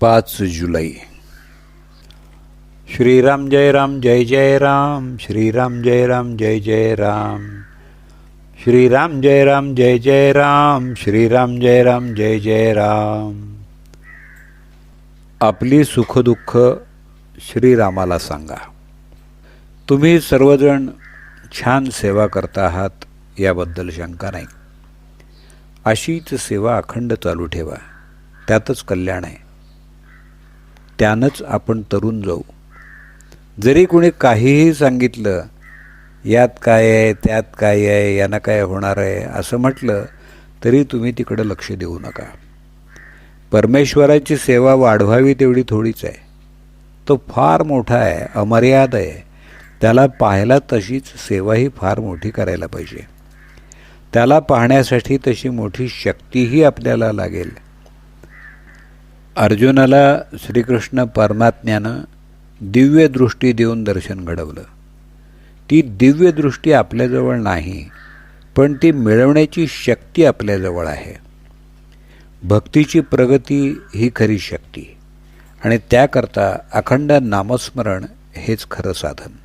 5 जुलै. श्रीराम जय राम जय जय राम, श्रीराम जय राम जय जय राम, श्रीराम जय राम जय जय राम, श्रीराम जय राम जय जय राम. आपली सुखदुःख श्रीरामाला सांगा. तुम्ही सर्वजण छान सेवा करता आहात याबद्दल शंका नाही. अशीच सेवा अखंड चालू ठेवा, त्यातच कल्याण आहे. त्यानंच आपण तरुण जाऊ. जरी कोणी काहीही सांगितलं, यात काय आहे त्यात काय आहे यानं काय होणार आहे असं म्हटलं तरी तुम्ही तिकडं लक्ष देऊ नका. परमेश्वराची सेवा वाढवावी तेवढी थोडीच आहे. तो फार मोठा आहे, अमर्याद आहे. त्याला पाहायला तशीच सेवाही फार मोठी करायला पाहिजे. त्याला पाहण्यासाठी तशी मोठी शक्तीही आपल्याला लागेल. अर्जुनाला श्रीकृष्ण परमात्म्यानं दिव्य दृष्टी देऊन दर्शन घडवलं. ती दिव्य दृष्टी आपल्याजवळ नाही, पण ती मिळवण्याची शक्ती आपल्याजवळ आहे. भक्तीची प्रगती ही खरी शक्ती, आणि त्याकरता अखंड नामस्मरण हेच खरं साधन.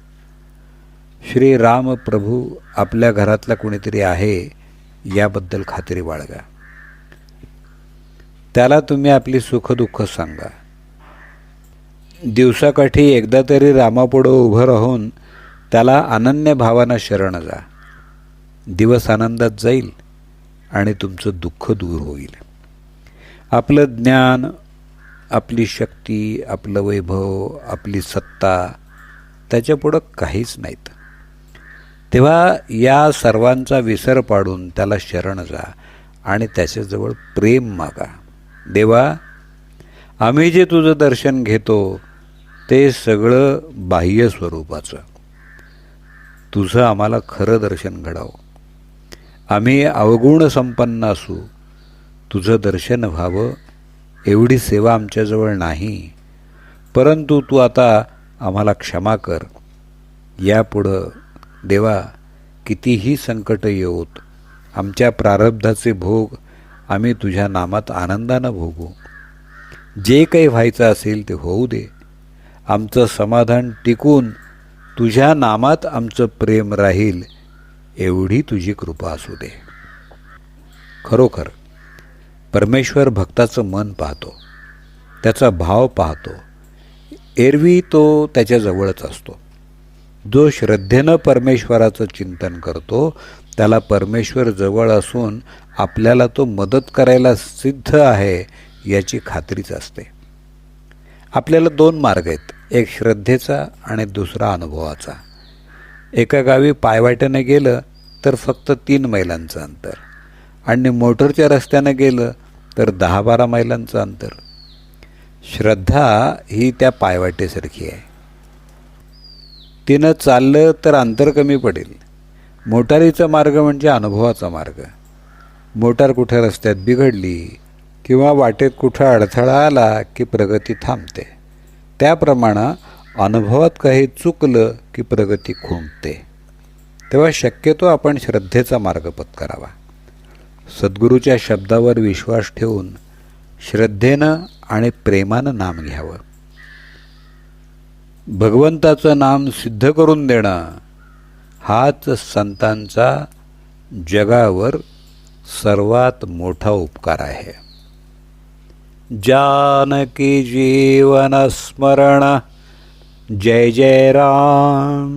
श्रीराम प्रभू आपल्या घरातला कोणीतरी आहे याबद्दल खात्री बाळगा. त्याला तुम्ही आपली सुखदुःख सांगा. दिवसाकाठी एकदा तरी रामापुढं उभं राहून त्याला अनन्य भावानं शरण जा. दिवस आनंदात जाईल आणि तुमचं दुःख दूर होईल. आपलं ज्ञान, आपली शक्ती, आपलं वैभव, आपली सत्ता त्याच्यापुढं काहीच नाहीत. तेव्हा या सर्वांचा विसर पाडून त्याला शरण जा आणि त्याच्याजवळ प्रेम मागा. देवा, आम्ही जे तुझं दर्शन घेतो ते सगळं बाह्य स्वरूपाचं. तुझं आम्हाला खरं दर्शन घडाव. आम्ही अवगुण संपन्न असू, तुझं दर्शन व्हावं एवढी सेवा आमच्याजवळ नाही. परंतु तू आता आम्हाला क्षमा कर. यापुढं देवा कितीही संकट येऊत, आमच्या प्रारब्धाचे भोग आम्ही तुझ्या नामात आनंदानं भोगू. जे काही व्हायचं असेल ते होऊ दे. आमचं समाधान टिकून तुझ्या नामात आमचं प्रेम राहील एवढी तुझी कृपा असू दे. खरोखर परमेश्वर भक्ताचं मन पाहतो, त्याचा भाव पाहतो. एरवी तो त्याच्याजवळच असतो. जो श्रद्धेनं परमेश्वराचं चिंतन करतो त्याला परमेश्वर जवळ असून आपल्याला तो मदत करायला सिद्ध आहे याची खात्रीच असते. आपल्याला 2 मार्ग आहेत, एक श्रद्धेचा आणि दुसरा अनुभवाचा. एका गावी पायवाटेनं गेलं तर फक्त 3 मैलांचं अंतर, आणि मोटरच्या रस्त्यानं गेलं तर 10-12 मैलांचं अंतर. श्रद्धा ही त्या पायवाटेसारखी आहे. तिनं चाललं तर अंतर कमी पडेल. मोटारीचा मार्ग म्हणजे अनुभवाचा मार्ग. मोटार कुठे रस्त्यात बिघडली किंवा वाटेत कुठं अडथळा आला की प्रगती थांबते. त्याप्रमाणे अनुभवात काही चुकलं की प्रगती खुंटते. तेव्हा शक्यतो आपण श्रद्धेचा मार्ग पत्करावा. सद्गुरूच्या शब्दावर विश्वास ठेवून श्रद्धेनं आणि प्रेमानं नाम घ्यावं. भगवंताचं नाम सिद्ध करून देणं हाच संतांचा जगावर सर्वात मोठा उपकार आहे. जानकी जीवन स्मरण, जय जय राम.